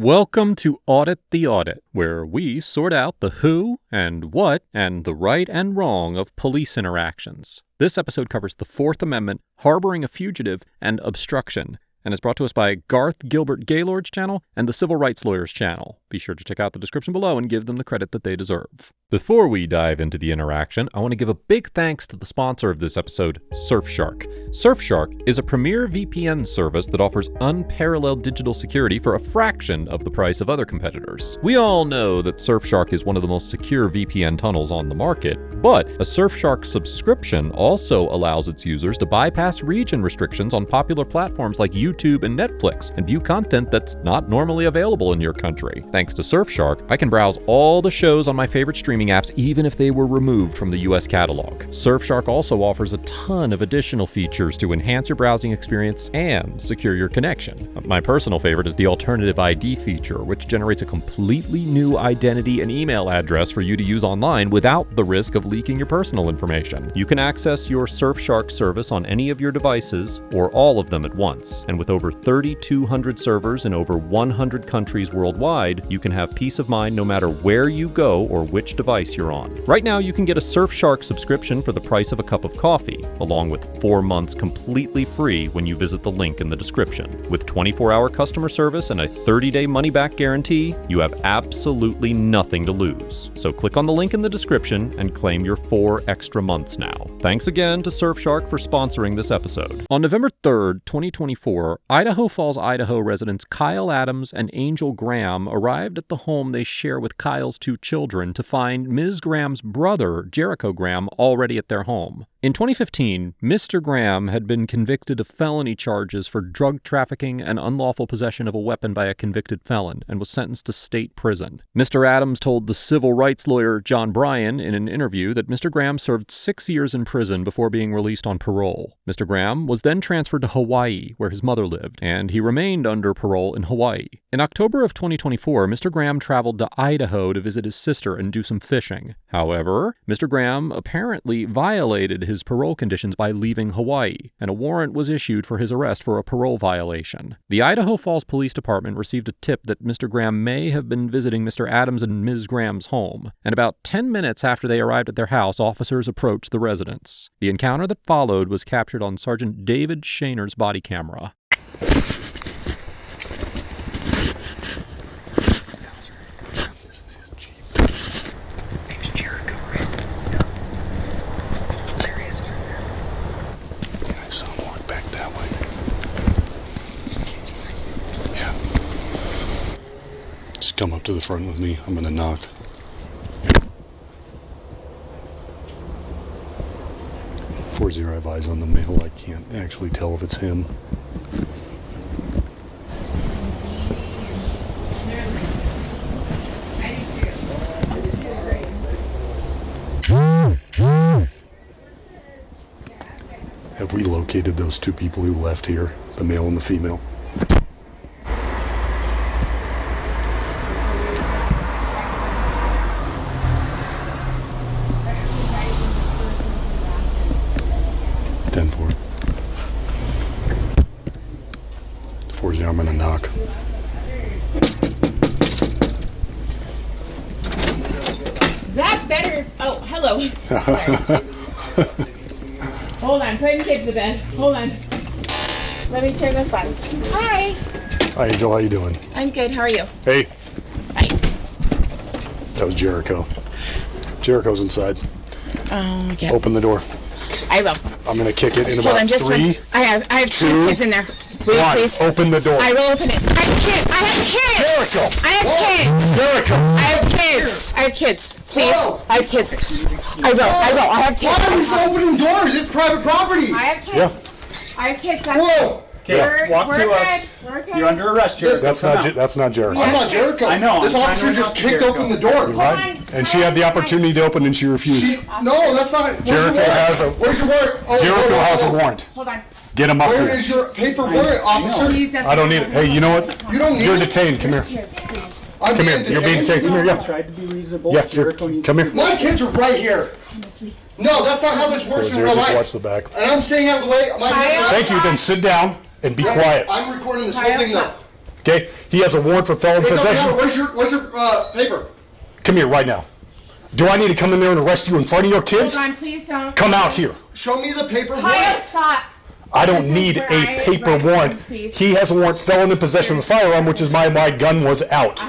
Welcome to Audit the Audit, where we sort out the who and what and the right and wrong of police interactions. This episode covers the Fourth Amendment, harboring a fugitive, and obstruction, and is brought to us by Garth Gilbert Gaylord's channel and the Civil Rights Lawyers channel. Be sure to check out the description below and give them the credit that they deserve. Before we dive into the interaction, I want to give a big thanks to the sponsor of this episode, Surfshark. Surfshark is a premier VPN service that offers unparalleled digital security for a fraction of the price of other competitors. We all know that Surfshark is one of the most secure VPN tunnels on the market, but a Surfshark subscription also allows its users to bypass region restrictions on popular platforms like YouTube and Netflix and view content that's not normally available in your country. Thanks to Surfshark, I can browse all the shows on my favorite streaming apps even if they were removed from the US catalog. Surfshark also offers a ton of additional features to enhance your browsing experience and secure your connection. My personal favorite is the alternative ID feature, which generates a completely new identity and email address for you to use online without the risk of leaking your personal information. You can access your Surfshark service on any of your devices or all of them at once. And with over 3,200 servers in over 100 countries worldwide, you can have peace of mind no matter where you go or which device you're on. Right now, you can get a Surfshark subscription for the price of a cup of coffee, along with 4 months completely free when you visit the link in the description. With 24-hour customer service and a 30-day money-back guarantee, you have absolutely nothing to lose. So click on the link in the description and claim your 4 extra months now. Thanks again to Surfshark for sponsoring this episode. On November 3rd, 2024, Idaho Falls, Idaho residents Kyle Adams and Angel Graham arrived at the home they share with Kyle's 2 children to find Ms. Graham's brother, Jericho Graham, already at their home. In 2015, Mr. Graham had been convicted of felony charges for drug trafficking and unlawful possession of a weapon by a convicted felon and was sentenced to state prison. Mr. Adams told the civil rights lawyer John Bryan in an interview that Mr. Graham served 6 years in prison before being released on parole. Mr. Graham was then transferred to Hawaii, where his mother lived, and he remained under parole in Hawaii. In October of 2024, Mr. Graham traveled to Idaho to visit his sister and do some fishing. However, Mr. Graham apparently violated his parole conditions by leaving Hawaii, and a warrant was issued for his arrest for a parole violation. The Idaho Falls Police Department received a tip that Mr. Graham may have been visiting Mr. Adams and Ms. Graham's home, and about 10 minutes after they arrived at their house, officers approached the residence. The encounter that followed was captured on Sergeant David Shaner's body camera. Come up to the front with me. I'm gonna knock. Before I have eyes on the male, I can't actually tell if it's him. Have we located those 2 people who left here, the male and the female? I'm gonna knock. That better. Oh, hello. Hold on, putting kids to bed. Hold on. Let me turn this on. Hi. Hi, Angel. How you doing? I'm good. How are you? Hey. Hi. That was Jericho. Jericho's inside. Oh, yeah. Open the door. I will. I'm gonna kick it in Hold about on, just 3. I have 2 kids in there. Will you please? Open the door. I will open it. I have kids. Jericho. I have kids. Jericho. I have kids. I have kids. Please. Whoa. I have kids. I will. I have kids. Why are we so opening doors? It's private property. I have kids. Yeah. I have kids. Whoa. Okay, walk we're to good. us. We're good. You're under arrest, Jericho. That's not Jericho. I'm not Jericho. I know, This I'm officer trying to just help kicked Jericho. open the door. Right? And she had the opportunity to open and she refused. No, that's not. Where's Jericho your warrant? has a- Where's your warrant? Oh, Jericho has a oh. warrant. Hold on. Get him up Where here. is your paper warrant, officer? I don't need it. Hey, you know what? You don't need You're it? detained. Come here. Kids, please. I'm Come here. being You're being detained. Come here. I Yeah. tried to be reasonable. Yeah. Here. Jericho needs Come to here. My kids are right here. No, that's not how this works in Here, real just life. watch the back. And I'm staying out of the way. My kids are Thank you. Then sit down and be quiet. I'm recording this whole thing though. Okay? He has a warrant for felon possession. No, where's your paper? Come here right now. Do I need to come in there and arrest you in front of your kids? Hold on, please don't. Come out here. Show me the paper Kyle, warrant. stop. I don't This is need where a I paper write warrant. them, please. He has a warrant felon in possession of the firearm, which is my gun was out.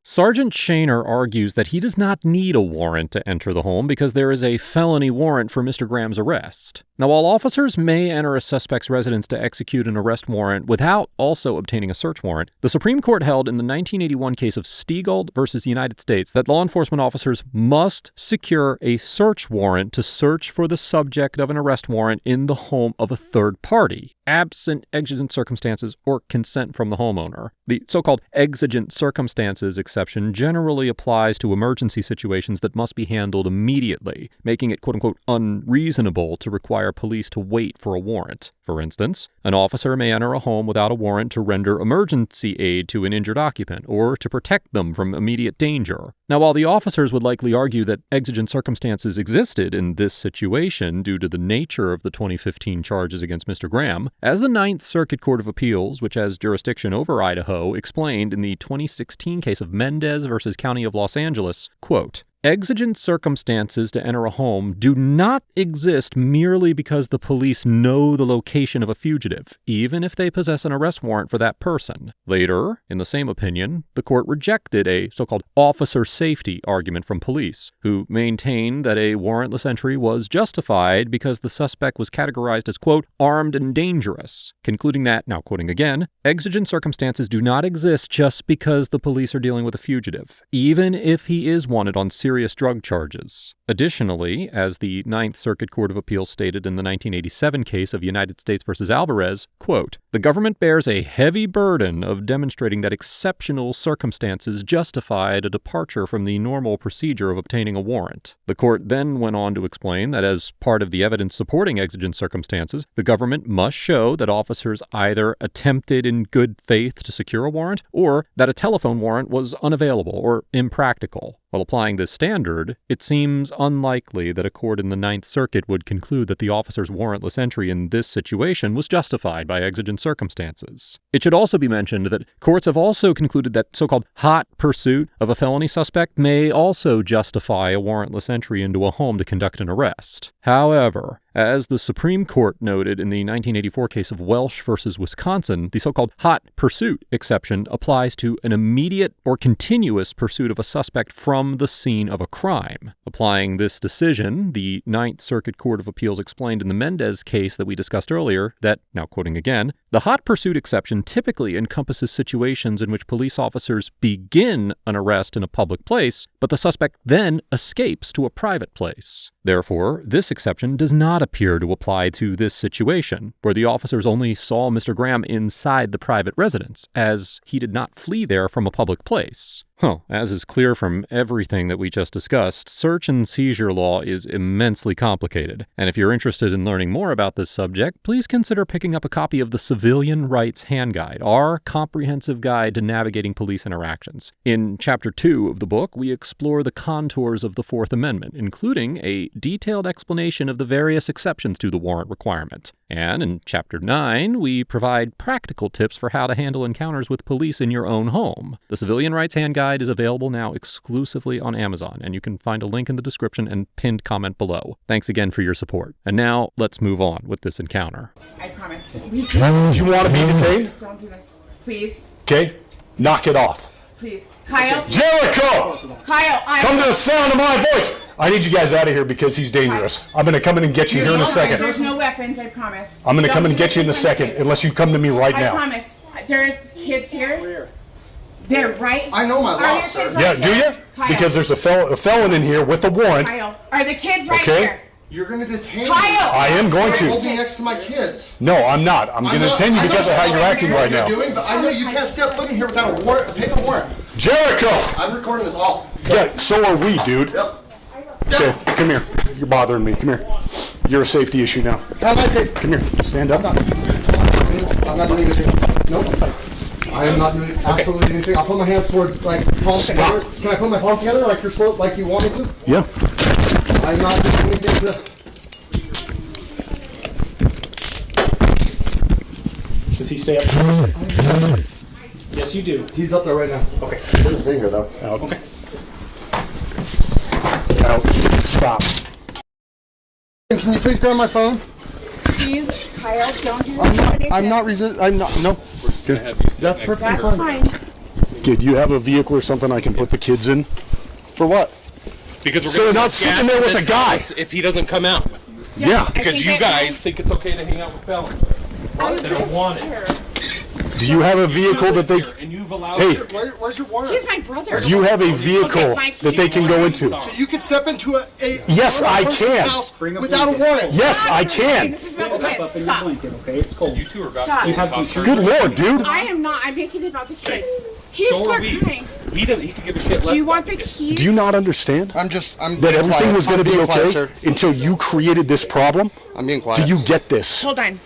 Sergeant Shaner argues that he does not need a warrant to enter the home because there is a felony warrant for Mr. Graham's arrest. Now, while officers may enter a suspect's residence to execute an arrest warrant without also obtaining a search warrant, the Supreme Court held in the 1981 case of Stiegald versus the United States that law enforcement officers must secure a search warrant to search for the subject of an arrest warrant in the home of a third party, absent exigent circumstances or consent from the homeowner. The so-called exigent circumstances exception generally applies to emergency situations that must be handled immediately, making it quote-unquote unreasonable to require police to wait for a warrant. For instance, an officer may enter a home without a warrant to render emergency aid to an injured occupant or to protect them from immediate danger. Now, while the officers would likely argue that exigent circumstances existed in this situation due to the nature of the 2015 charges against Mr. Graham, as the Ninth Circuit Court of Appeals, which has jurisdiction over Idaho, explained in the 2016 case of Mendez versus County of Los Angeles, quote, exigent circumstances to enter a home do not exist merely because the police know the location of a fugitive, even if they possess an arrest warrant for that person. Later, in the same opinion, the court rejected a so-called officer safety argument from police, who maintained that a warrantless entry was justified because the suspect was categorized as, quote, armed and dangerous, concluding that, now quoting again, exigent circumstances do not exist just because the police are dealing with a fugitive, even if he is wanted on serious drug charges. Additionally, as the Ninth Circuit Court of Appeals stated in the 1987 case of United States versus Alvarez, quote, the government bears a heavy burden of demonstrating that exceptional circumstances justified a departure from the normal procedure of obtaining a warrant. The court then went on to explain that as part of the evidence supporting exigent circumstances, the government must show that officers either attempted in good faith to secure a warrant or that a telephone warrant was unavailable or impractical. While applying this standard, it seems unlikely that a court in the Ninth Circuit would conclude that the officer's warrantless entry in this situation was justified by exigent circumstances. It should also be mentioned that courts have also concluded that so-called hot pursuit of a felony suspect may also justify a warrantless entry into a home to conduct an arrest. However, as the Supreme Court noted in the 1984 case of Welsh versus Wisconsin, the so-called hot pursuit exception applies to an immediate or continuous pursuit of a suspect from the scene of a crime. Applying this decision, the Ninth Circuit Court of Appeals explained in the Mendez case that we discussed earlier that, now quoting again, the hot pursuit exception typically encompasses situations in which police officers begin an arrest in a public place, but the suspect then escapes to a private place. Therefore, this exception does not appear to apply to this situation, where the officers only saw Mr. Graham inside the private residence, as he did not flee there from a public place. As is clear from everything that we just discussed, search and seizure law is immensely complicated. And if you're interested in learning more about this subject, please consider picking up a copy of the Civilian Rights Handguide, our comprehensive guide to navigating police interactions. In Chapter 2 of the book, we explore the contours of the Fourth Amendment, including a detailed explanation of the various exceptions to the warrant requirement. And in Chapter 9, we provide practical tips for how to handle encounters with police in your own home. The Civilian Rights Handguide is available now exclusively on Amazon, and you can find a link in the description and pinned comment below. Thanks again for your support. And now, let's move on with this encounter. I promise. Do you want to be detained? Don't do this. Please. Okay, knock it off. Please. Kyle. Jericho! Kyle, Come to the sound of my voice! I need you guys out of here because he's dangerous. I'm going to come in and get you here in a second. There's no weapons, I promise. I'm going to come in and get you in a second unless you come to me right now. I promise. There's kids here. Where? They're right. I know my law, Are sir. your kids Yeah, right do here? you? Kyle. Because there's a felon in here with a warrant. Kyle, are the kids right Okay. here? You're going to detain me. Kyle! I am going You're holding to. next to my kids. No, I'm not. I'm going to detain you because of how you're acting right now. But I know you can't step foot in here without a warrant, a paper warrant. Jericho! I'm recording this all. Yeah, so are we, dude. Yep. Okay, come here. You're bothering me. Come here. You're a safety issue now. How am I safe? Come here. Stand up. I'm not doing anything. Nope. I am not doing absolutely anything. I'll put my hands towards, like, palms together. Can I put my palms together like you're supposed, like you want me to? Yeah. I'm not doing anything to... Does he stay up? Yes, you do. He's up there right now. Okay. He's in here though. Out. Okay. Out. Stop. Can you please grab my phone? Please, Kyle, don't do this. I'm not I'm not. No. That's perfectly That's fine. fine. Okay, do you have a vehicle or something I can put the kids in? For what? Because we're So gonna they're not put sitting gas there in with this a guy. house if he doesn't come out. Yeah. Because you guys think it's okay to hang out with felons. They don't want it. Do you have a vehicle that they... And you've allowed Hey, Where's your warrant? He's my brother. do you have a vehicle that they can go into? So you can step into a Yes, I can. house Bring up without a blanket. warrant. Yes, I can. This is about the Wrap up kids. in your Stop. blanket, okay? It's cold. You two are about Stop. to You have some talk. shirt. Good Lord, dude. I am not. I'm making it about the kids. He's So are we. crying. He doesn't. He could give a shit less. Do you about want the kids. keys? Do you not understand I'm that being everything quiet. was going to I'm be being quiet, okay sir. until you created this problem? I'm being quiet. Do you get this? Hold on.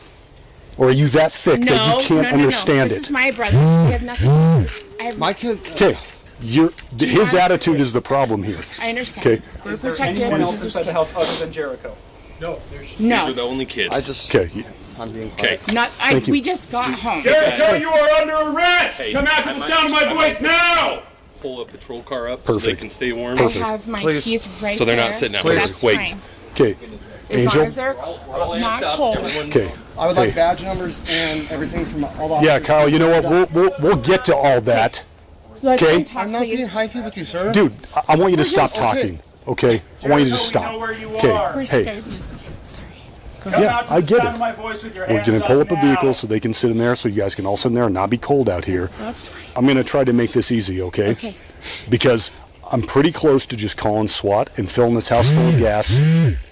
Or are you that thick No, that you can't no. understand This it? is my brother. We have nothing to do. I have. My kid. Okay, his attitude is the problem here. I understand. Okay. We're Is there protected. anyone else There's inside the kids. house other than Jericho? These are No, the only kids. I just. Okay, I'm being quiet. Okay. not. Thank you. We just got home. Jericho, you are under arrest! Hey, Come out to I the might- sound of I my might voice now! Pull a patrol car up so they Perfect. can stay warm. I have my Please. keys right So they're not there. sitting out Please. here. That's Wait. fine. okay. As Angel? long as they're not cold. Okay. I would like Hey. badge numbers and everything from all the Yeah, officers. Kyle, you know what? We'll get to all that. Let Okay. them talk, I'm not being please. hyphy with you, sir. Dude, I want you to stop just- talking, okay? I want you to just Jericho, we stop. know where you Okay, are. We're hey, scared music. Sorry. Come yeah, out to I the get sound it. of my voice with your We're hands going to pull up a now. vehicle so they can sit in there so you guys can all sit in there and not be cold out here. That's fine. I'm going to try to make this easy, okay? Okay. Because I'm pretty close to just calling SWAT and filling this house full of gas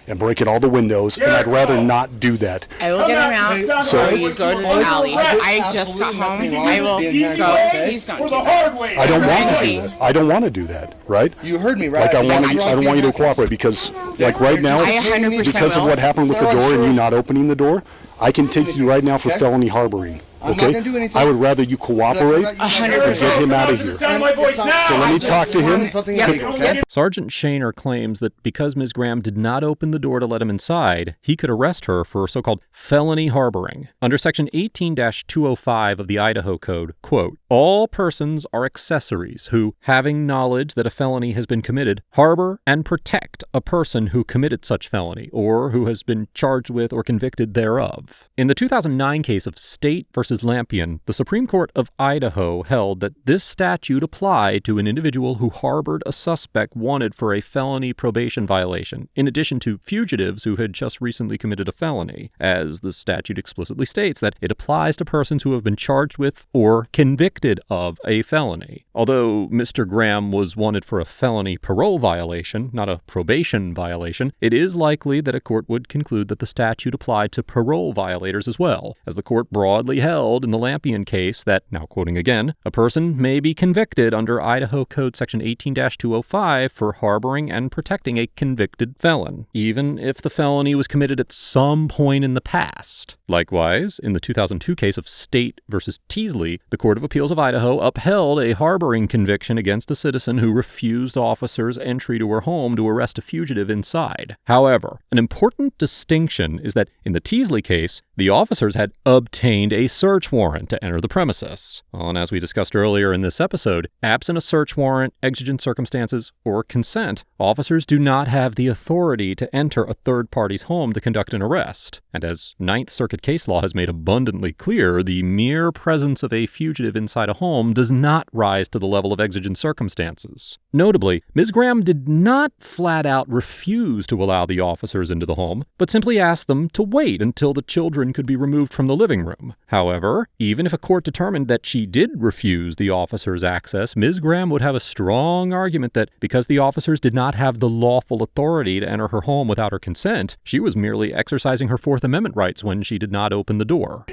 and breaking all the windows, and I'd rather not do that. I will Come get out him to the out. sound So- of my You voice go to with the your alley. hands I up. just got home. We can I do will this the easy go. way Please don't or do the that. hard way. I don't want to Right. do that. I don't want to do that, right? You heard me, right? Like I want I'm to. I not don't want you to being cooperate because, like right now, I 100% because of will. what happened with the They're door and you unsure. not opening the door, I can take you right now for Okay. felony harboring. I'm not Okay? gonna do anything. I would rather you cooperate. 100%. Get him Come out of to the here. sound of my voice now! So let me talk to him. Something Yep. illegal, okay? Sergeant Shaner claims that because Ms. Graham did not open the door to let him inside, he could arrest her for so-called felony harboring. Under Section 18-205 of the Idaho Code, quote, all persons are accessories who, having knowledge that a felony has been committed, harbor and protect a person who committed such felony or who has been charged with or convicted thereof. In the 2009 case of State versus Lampion, the Supreme Court of Idaho held that this statute applied to an individual who harbored a suspect wanted for a felony probation violation, in addition to fugitives who had just recently committed a felony, as the statute explicitly states that it applies to persons who have been charged with or convicted of a felony. Although Mr. Graham was wanted for a felony parole violation, not a probation violation, it is likely that a court would conclude that the statute applied to parole violators as well, as the court broadly held in the Lampion case that, now quoting again, a person may be convicted under Idaho Code Section 18-205 for harboring and protecting a convicted felon, even if the felony was committed at some point in the past. Likewise, in the 2002 case of State versus Teasley, the Court of Appeals of Idaho upheld a harboring conviction against a citizen who refused officers entry to her home to arrest a fugitive inside. However, an important distinction is that in the Teasley case, the officers had obtained a search warrant to enter the premises. And as we discussed earlier in this episode, absent a search warrant, exigent circumstances, or consent, officers do not have the authority to enter a third party's home to conduct an arrest. And as Ninth Circuit case law has made abundantly clear, the mere presence of a fugitive inside a home does not rise to the level of exigent circumstances. Notably, Ms. Graham did not flat out refuse to allow the officers into the home, but simply asked them to wait until the children could be removed from the living room. However, even if a court determined that she did refuse the officers access, Ms. Graham would have a strong argument that because the officers did not have the lawful authority to enter her home without her consent, she was merely exercising her Fourth Amendment rights when she did not open the door.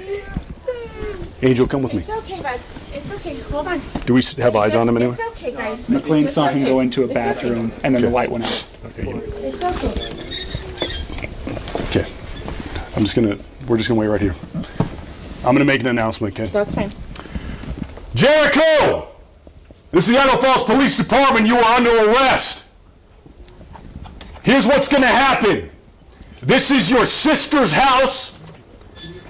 Angel, come with me. It's okay, bud. It's okay. Hold on. Do we have eyes on him anyway? It's okay, guys. McLean It's saw him okay. go into a It's bathroom, and then the light went out. Okay. It's okay. Okay. We're just gonna wait right here. I'm gonna make an announcement, okay? That's fine. Jericho! This is the Idaho Falls Police Department. You are under arrest. Here's what's gonna happen. This is your sister's house.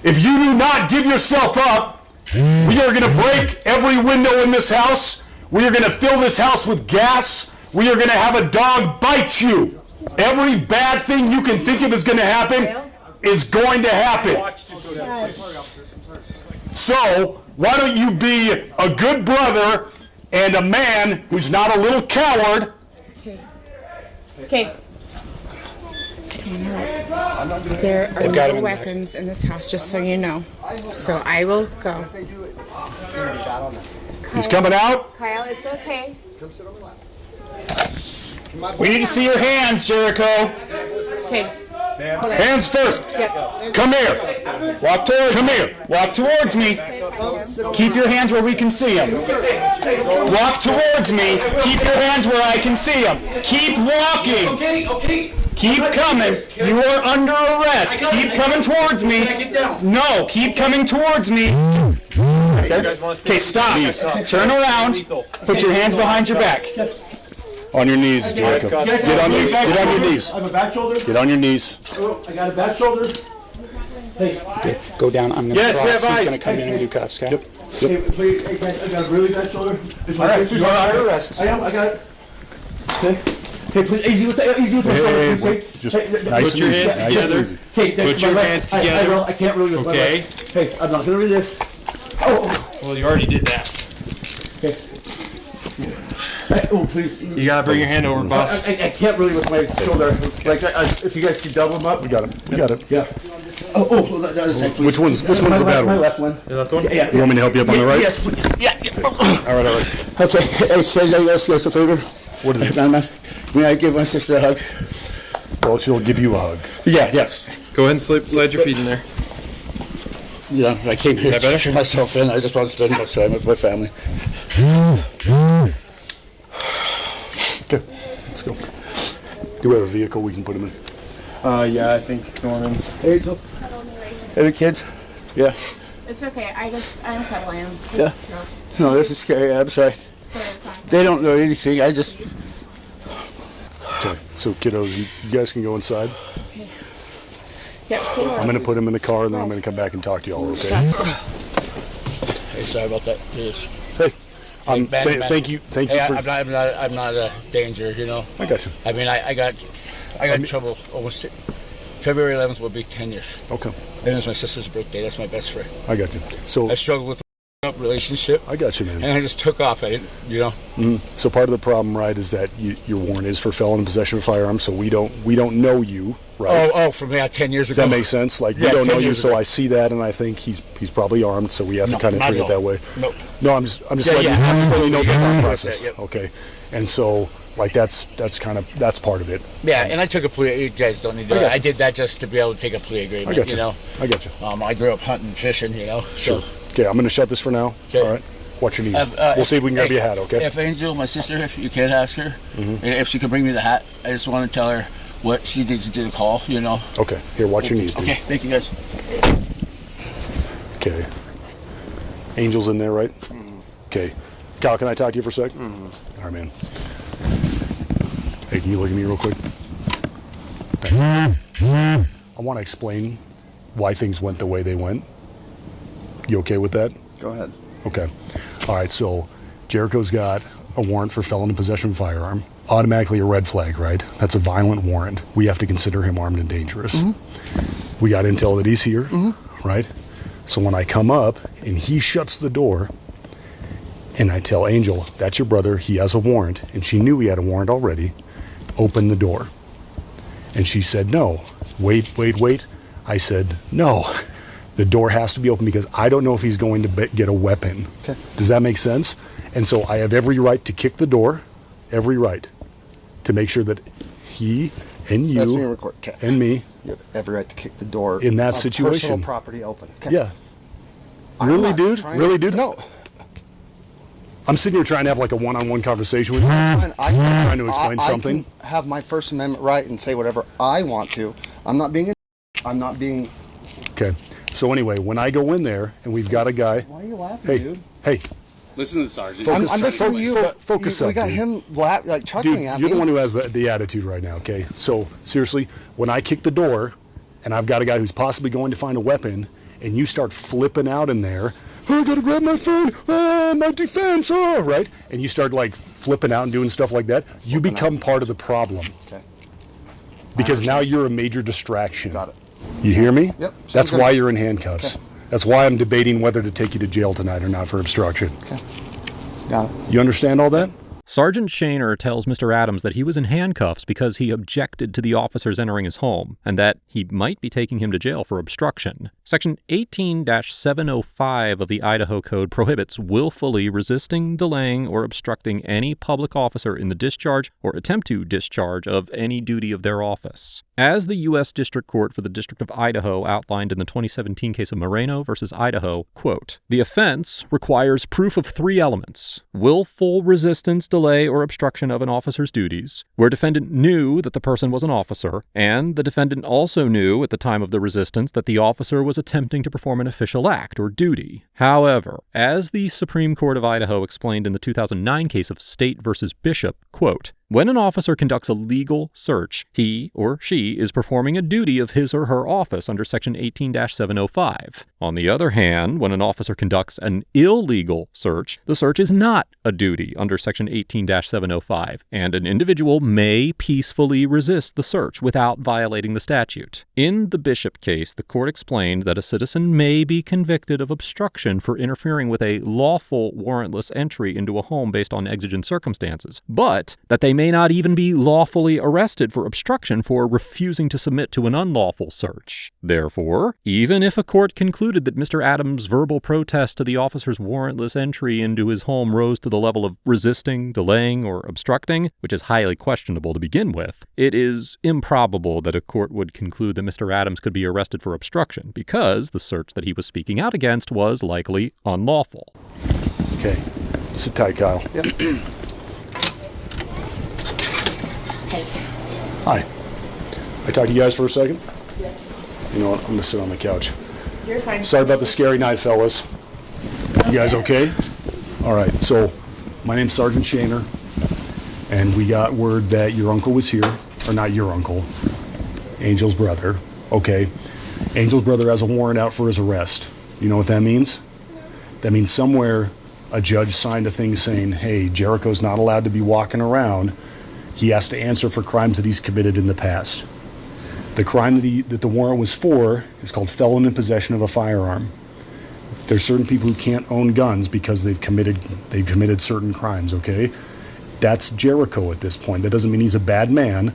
If you do not give yourself up, We are going to break every window in this house. We are going to fill this house with gas. We are going to have a dog bite you. Every bad thing you can think of is going to happen is going to happen. So, why don't you be a good brother and a man who's not a little coward? Okay. There are no weapons in this house, just so you know. So I will go. He's coming out. Kyle, it's okay. We need to see your hands, Jericho. Okay. Hands first. Come here. Walk towards Come here. Walk towards me. Keep your hands where we can see them. Walk towards me. Keep your hands where I can see them. Keep walking. Okay. Keep coming. You are under arrest. Keep coming towards me. No, keep coming towards me. Okay, stop. Turn around. Put your hands behind your back. On your knees, Jericho. Get on your knees. I have a bad shoulder. Get on your knees. I got a bad shoulder. Go down. I'm going to Yes, cross. we have He's eyes. going to come in and do cuffs, okay? Hey, please, I got a really bad shoulder. All right, you are under arrest. I am. I got it. Okay. Hey, please, easy with the shoulder, please. Just Hey, nice Put your and easy. hands Nice and together. easy. Okay, Put your hands together. I can't really lift my Okay. leg. Hey, I'm not gonna resist. Oh. Well, you already did that. Okay. Oh, please. You gotta bring your hand over, boss. I can't really with my shoulder. Like, if you guys can double them up. We got it. We got it. Yeah. That is actually. Which one's the bad My one? left one. The left one? Yeah. You want me to help you up on the right? Yes, please. Yeah. All right. Okay. Hey, yes, a favor. What is it? May I give my sister a hug? Well, she'll give you a hug. Yeah. Yes. Go ahead and slide your feet in there. Yeah, I came here Is that better? to turn myself in. I just want to spend much time with my family. Okay, let's go. Do we have a vehicle we can put him in? Yeah, I think Norman's. Hey, Angel. Hey, the kids. Yeah. It's okay. I'm cuddling him. Yeah. No, this is scary. I'm sorry. They don't know anything. I just. Okay, so kiddos, you guys can go inside. Yep, see I'm going to put him in the car, and then I'm going to come back and talk to y'all, okay? Hey, sorry about that. Yes. Hey, Ben, thank you Hey, for... I'm not a danger, you know. I got you. I mean, I got in trouble almost. February 11th will be 10 years. Okay, Then it's my sister's birthday. That's my best friend. I got you. So, I struggled with a relationship, I got you, man. and I just took off. I didn't, you know. So part of the problem, right, is that your warrant is for felon in possession of a firearm, so we don't know you, right? Oh, from 10 years Does ago. that make sense? Like, we Yeah, don't 10 know you, years so ago. I see that, and I think he's probably armed, so we have to kind of not treat at it that all. way. Nope. No, I'm just Yeah, letting yeah, you know the thought process. Yep. Okay, and so like that's part of it. Yeah, and I took a plea. You guys don't need to. I did that just to be able to take a plea agreement. I got you. You know. I got you. I grew up hunting and fishing. You know. Sure. So, Okay, I'm going to shut this for now. Okay. All right. Watch your knees. We'll see if we can grab you a hat. Okay. If Angel, my sister, if you can ask her, if she can bring me the hat, I just want to tell her what she needs to do to call. You know. Okay. Here, watch your knees, dude. Okay. Thank you, guys. Okay. Angel's in there, right? Okay. Kyle, can I talk to you for a sec? All right, man. Hey, can you look at me real quick? I want to explain why things went the way they went. You okay with that? Go ahead. Okay. All right, so Jericho's got a warrant for felon in possession of a firearm. Automatically a red flag, right? That's a violent warrant. We have to consider him armed and dangerous. We got intel that he's here, right? So when I come up and he shuts the door and I tell Angel, that's your brother, he has a warrant, and she knew he had a warrant already, open the door. And she said, no, wait. I said, no, the door has to be open because I don't know if he's going to get a weapon. Okay. Does that make sense? And so I have every right to kick the door, every right, to make sure that he and That's being you recorded. Okay. and me, You have every right to kick the door In that of situation. Personal property open. Okay. yeah. I'm Really, not dude? trying- Really, dude? No. I'm sitting here trying to have like a one-on-one conversation with you. Fine. Trying to explain something. I can have my First Amendment right and say whatever I want to. I'm not being. Okay. So anyway, when I go in there and we've got a guy, Why are you laughing, hey, dude? hey, Listen to the sergeant. Focus I'm listening to you, but focus we up, got dude. him chuckling dude, at you're me. the one who has the attitude right now. Okay. So seriously, when I kick the door and I've got a guy who's possibly going to find a weapon, and you start flipping out in there, oh, I gotta grab my phone, my defense, right? And you start like flipping out and doing stuff like that, you become part of the problem. Okay. Because now you're a major distraction. Got it. You hear me? Yep. That's Sounds why good. you're in handcuffs. Okay. That's why I'm debating whether to take you to jail tonight or not for obstruction. Okay. Got it. You understand all that? Sergeant Shaner tells Mr. Adams that he was in handcuffs because he objected to the officers entering his home, and that he might be taking him to jail for obstruction. Section 18-705 of the Idaho Code prohibits willfully resisting, delaying, or obstructing any public officer in the discharge or attempt to discharge of any duty of their office. As the U.S. District Court for the District of Idaho outlined in the 2017 case of Moreno versus Idaho, quote, the offense requires proof of 3 elements: willful resistance, delay, or obstruction of an officer's duties, where defendant knew that the person was an officer, and the defendant also knew at the time of the resistance that the officer was attempting to perform an official act or duty. However, as the Supreme Court of Idaho explained in the 2009 case of State versus Bishop, quote, when an officer conducts a legal search, he or she is performing a duty of his or her office under Section 18-705. On the other hand, when an officer conducts an illegal search, the search is not a duty under Section 18-705, and an individual may peacefully resist the search without violating the statute. In the Bishop case, the court explained that a citizen may be convicted of obstruction for interfering with a lawful warrantless entry into a home based on exigent circumstances, but that they may not even be lawfully arrested for obstruction for refusing to submit to an unlawful search. Therefore, even if a court concluded that Mr. Adams' verbal protest to the officer's warrantless entry into his home rose to the level of resisting, delaying, or obstructing, which is highly questionable to begin with, it is improbable that a court would conclude that Mr. Adams could be arrested for obstruction, because the search that he was speaking out against was likely unlawful. Okay. Sit tight, Kyle. Yep. Hi. I talk to you guys for a second? Yes. You know what? I'm going to sit on the couch. You're fine. Sorry about the scary night, fellas. You guys okay? All right. So, my name's Sergeant Shaner, and we got word that your uncle was here. Or not your uncle. Angel's brother. Okay. Angel's brother has a warrant out for his arrest. You know what that means? That means somewhere a judge signed a thing saying, hey, Jericho's not allowed to be walking around. He has to answer for crimes that he's committed in the past. The crime that the warrant was for is called felon in possession of a firearm. There's certain people who can't own guns because they've committed certain crimes, okay? That's Jericho at this point. That doesn't mean he's a bad man.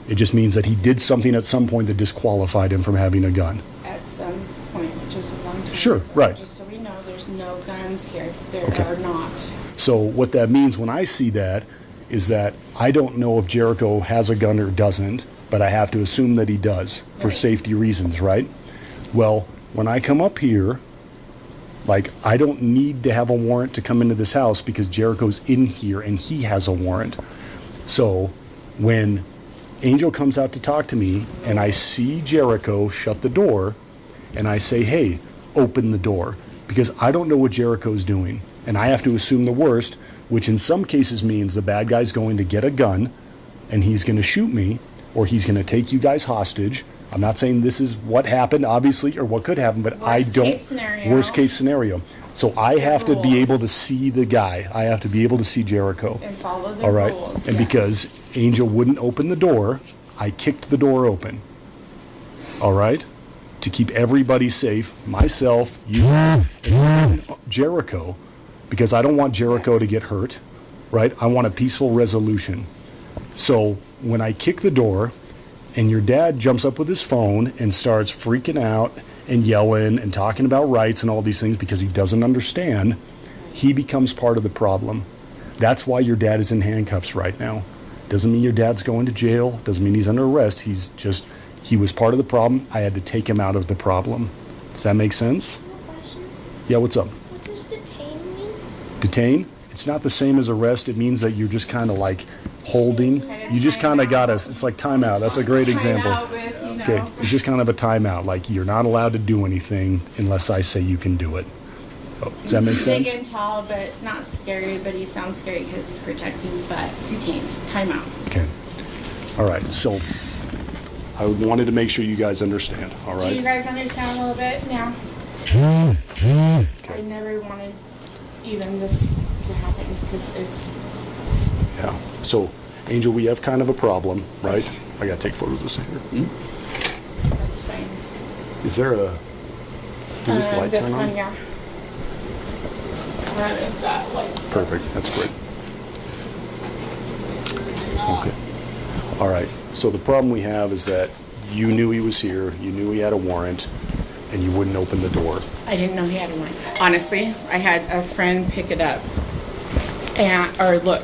It just means that he did something at some point that disqualified him from having a gun. At some point, which is a long time Sure, ago. right. Just so we know, there's no guns here. There Okay. are not. So what that means when I see that is that I don't know if Jericho has a gun or doesn't, but I have to assume that he does for Right. safety reasons, right? Well, when I come up here, like, I don't need to have a warrant to come into this house because Jericho's in here and he has a warrant. So when Angel comes out to talk to me and I see Jericho shut the door and I say, hey, open the door, because I don't know what Jericho's doing. And I have to assume the worst, which in some cases means the bad guy's going to get a gun and he's going to shoot me, or he's going to take you guys hostage. I'm not saying this is what happened, obviously, or what could happen, but I don't. Worst case scenario. Worst case scenario. So I have to be rules. able to see the guy. I have to be able to see Jericho. And follow the All right. rules. And yes. because Angel wouldn't open the door, I kicked the door open. All right? To keep everybody safe, myself, you, and Jericho, because I don't want Jericho to get hurt, right? I want a peaceful resolution. So when I kick the door and your dad jumps up with his phone and starts freaking out and yelling and talking about rights and all these things because he doesn't understand, he becomes part of the problem. That's why your dad is in handcuffs right now. Doesn't mean your dad's going to jail. Doesn't mean he's under arrest. He was part of the problem. I had to take him out of the problem. Does that make sense? Question. Yeah, what's up? What does detain mean? Detain? It's not the same as arrest. It means that you're just kind of like holding. You just kind of got us. It's like timeout. That's a great example. Timeout with, you know. Okay, it's just kind of a timeout. Like, you're not allowed to do anything unless I say you can do it. Oh, does that make sense? Big and tall, but not scary, but he sounds scary because he's protecting, but detained. Timeout. Okay. All right. So I wanted to make sure you guys understand. All Do you right. guys understand a little bit now? I never wanted even this to happen because it's... Yeah. So, Angel, we have kind of a problem, right? I gotta take photos of this here. That's fine. Is there a... Does this light turn on? One, yeah. If that light's... Perfect. That's great. Okay. All right. So the problem we have is that you knew he was here, you knew he had a warrant, and you wouldn't open the door. I didn't know he had a warrant. Honestly, I had a friend pick it up or look.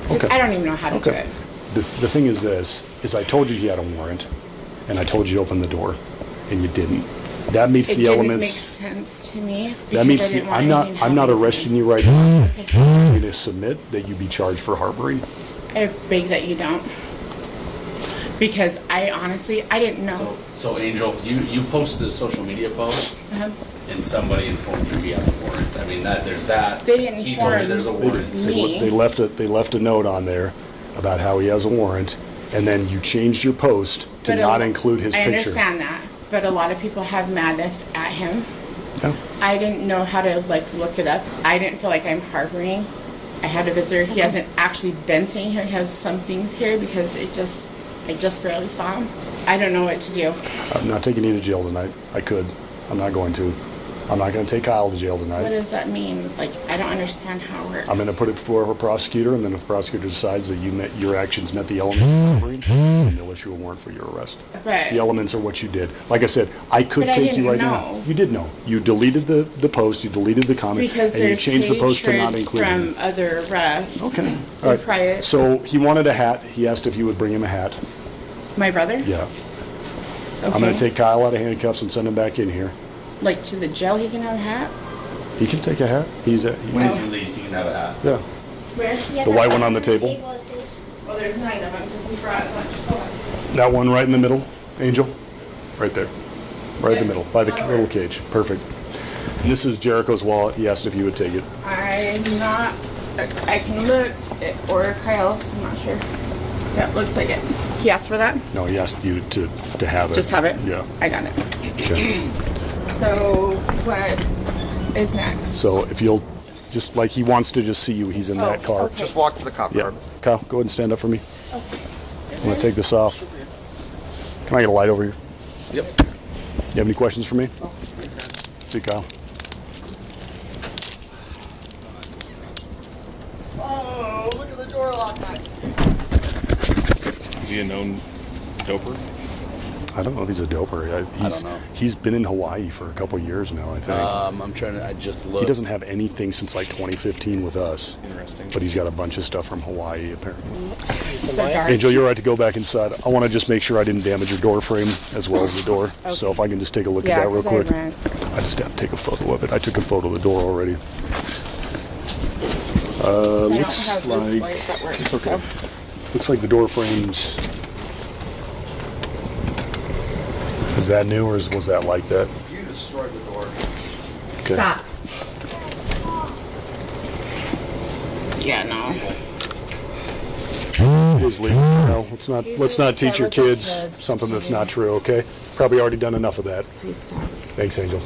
'Cause I don't even know how to do it. The thing is this, is I told you he had a warrant, and I told you to open the door, and you didn't. That meets the elements. It didn't make sense to me. That means I'm not arresting you right now. I'm going to submit that you be charged for harboring. I beg that you don't. Because I honestly, I didn't know. So Angel, you posted a social media post, and somebody informed you he has a warrant. I mean, there's that. They didn't He told you there's a warrant. They left a note on there about how he has a warrant, and then you changed your post to not include his picture. I understand that, but a lot of people have madness at him. Yeah. I didn't know how to look it up. I didn't feel like I'm harboring. I had a visitor. He hasn't actually been saying he has some things here because I just barely saw him. I don't know what to do. I'm not taking you to jail tonight. I could. I'm not going to. I'm not going to take Kyle to jail tonight. What does that mean? I don't understand how it works. I'm going to put it before a prosecutor, and then if the prosecutor decides that your actions met the elements of harboring, then they'll issue a warrant for your arrest. But the elements are what you did. Like I said, I could take you right now. You did know. You deleted the post, you deleted the comment, because and you changed the post to not include from other arrests. Okay. All right. So he wanted a hat. He asked if you would bring him a hat. My brother? Yeah. Okay. I'm going to take Kyle out of handcuffs and send him back in here. To the jail, he can have a hat? He can take a hat. When he's released, he can have a hat. Yeah. Where? Yeah, The white one on the table. Well, there's 9 of them because he brought a bunch. That one right in the middle, Angel? Right there. Right in the middle, by the little cage. Perfect. And this is Jericho's wallet. He asked if you would take it. I'm not... I can look, or Kyle's, I'm not sure. Yeah, looks like it. He asked for that? No, he asked you to have it. Just have it? Yeah. I got it. Okay. So, what is next? So if you'll, just like he wants to just see you, he's in that car. Okay. Just walk to the cop car. Kyle, go ahead and stand up for me. Okay. I'm going to take this off. Can I get a light over here? Yep. You have any questions for me? See, Kyle. Oh, look at the door lock. Is he a known doper? I don't know if he's a doper. I don't know. He's been in Hawaii for a couple years now, I think. I just looked. He doesn't have anything since 2015 with us. Interesting. But he's got a bunch of stuff from Hawaii, apparently. So dark. Angel, you're right to go back inside. I want to just make sure I didn't damage your door frame as well as the door. Okay. So if I can just take a look at that real 'cause quick. I I just have to take a photo of it. I took a photo of the door already. don't Looks have like this light that works, it's okay. so. Looks like the door frames. Is that new or was that like that? You destroyed the door. Okay. Stop. Yeah, no. Please leave. No, let's not teach your with the kids kids. something that's not true, okay? Probably already done enough of that. Please stop. Thanks, Angel.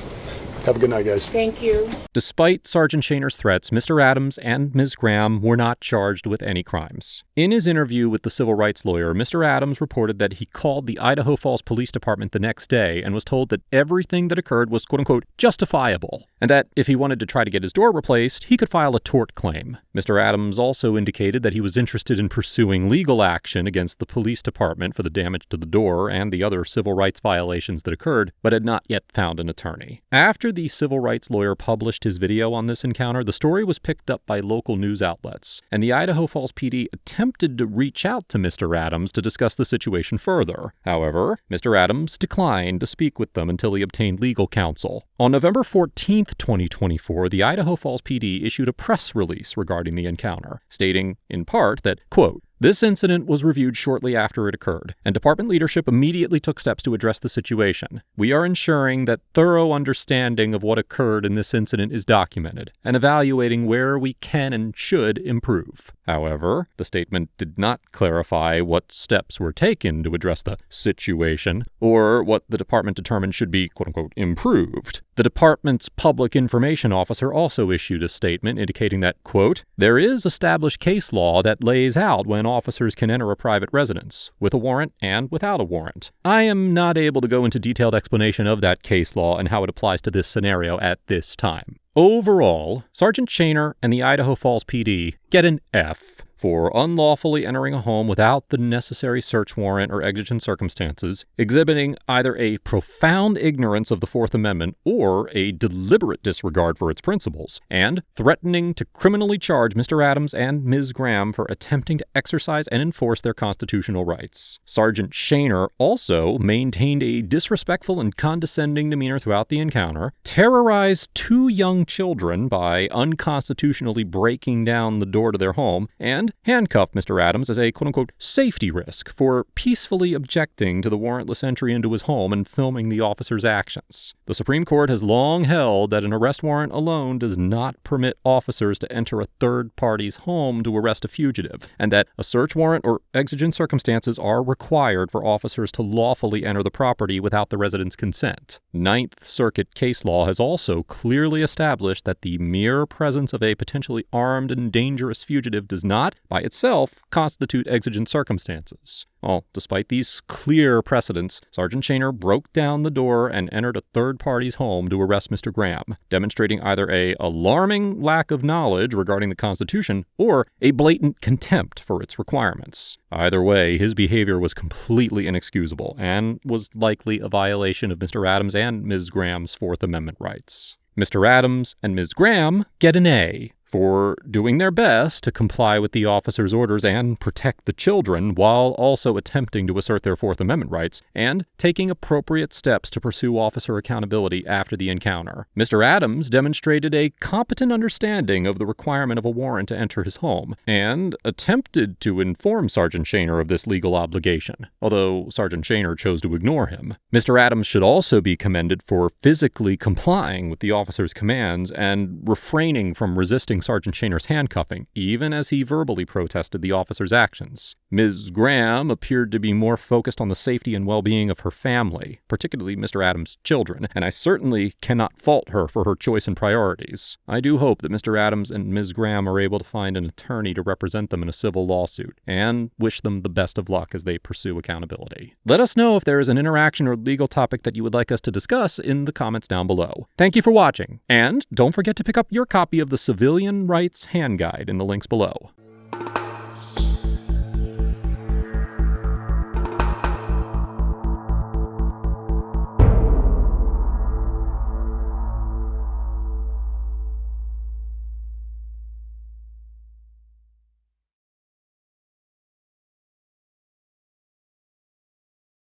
Have a good night, guys. Thank you. Despite Sergeant Shainer's threats, Mr. Adams and Ms. Graham were not charged with any crimes. In his interview with the civil rights lawyer, Mr. Adams reported that he called the Idaho Falls Police Department the next day and was told that everything that occurred was quote-unquote justifiable, and that if he wanted to try to get his door replaced, he could file a tort claim. Mr. Adams also indicated that he was interested in pursuing legal action against the police department for the damage to the door and the other civil rights violations that occurred, but had not yet found an attorney. After the civil rights lawyer published his video on this encounter, the story was picked up by local news outlets, and the Idaho Falls PD attempted to reach out to Mr. Adams to discuss the situation further. However, Mr. Adams declined to speak with them until he obtained legal counsel. On November 14th, 2024, the Idaho Falls PD issued a press release regarding the encounter, stating, in part, that, quote, "This incident was reviewed shortly after it occurred, and department leadership immediately took steps to address the situation. We are ensuring that thorough understanding of what occurred in this incident is documented, and evaluating where we can and should improve." However, the statement did not clarify what steps were taken to address the situation or what the department determined should be, quote-unquote, improved. The department's public information officer also issued a statement indicating that, quote, there is established case law that lays out when officers can enter a private residence, with a warrant and without a warrant. I am not able to go into detailed explanation of that case law and how it applies to this scenario at this time. Overall, Sergeant Shaner and the Idaho Falls PD get an F for unlawfully entering a home without the necessary search warrant or exigent circumstances, exhibiting either a profound ignorance of the Fourth Amendment or a deliberate disregard for its principles, and threatening to criminally charge Mr. Adams and Ms. Graham for attempting to exercise and enforce their constitutional rights. Sergeant Shaner also maintained a disrespectful and condescending demeanor throughout the encounter, terrorized 2 young children by unconstitutionally breaking down the door to their home, and handcuffed Mr. Adams as a quote-unquote safety risk for peacefully objecting to the warrantless entry into his home and filming the officer's actions. The Supreme Court has long held that an arrest warrant alone does not permit officers to enter a third party's home to arrest a fugitive, and that a search warrant or exigent circumstances are required for officers to lawfully enter the property without the resident's consent. Ninth Circuit case law has also clearly established that the mere presence of a potentially armed and dangerous fugitive does not, by itself, constitute exigent circumstances. Well, despite these clear precedents, Sergeant Shaner broke down the door and entered a third party's home to arrest Mr. Graham, demonstrating either an alarming lack of knowledge regarding the Constitution or a blatant contempt for its requirements. Either way, his behavior was completely inexcusable and was likely a violation of Mr. Adams and Ms. Graham's Fourth Amendment rights. Mr. Adams and Ms. Graham get an A for doing their best to comply with the officer's orders and protect the children while also attempting to assert their Fourth Amendment rights and taking appropriate steps to pursue officer accountability after the encounter. Mr. Adams demonstrated a competent understanding of the requirement of a warrant to enter his home and attempted to inform Sergeant Shaner of this legal obligation, although Sergeant Shaner chose to ignore him. Mr. Adams should also be commended for physically complying with the officer's commands and refraining from resisting Sergeant Shaner's handcuffing, even as he verbally protested the officer's actions. Ms. Graham appeared to be more focused on the safety and well-being of her family, particularly Mr. Adams' children, and I certainly cannot fault her for her choice and priorities. I do hope that Mr. Adams and Ms. Graham are able to find an attorney to represent them in a civil lawsuit, and wish them the best of luck as they pursue accountability. Let us know if there is an interaction or legal topic that you would like us to discuss in the comments down below. Thank you for watching, and don't forget to pick up your copy of the Civilian Rights Hand Guide in the links below.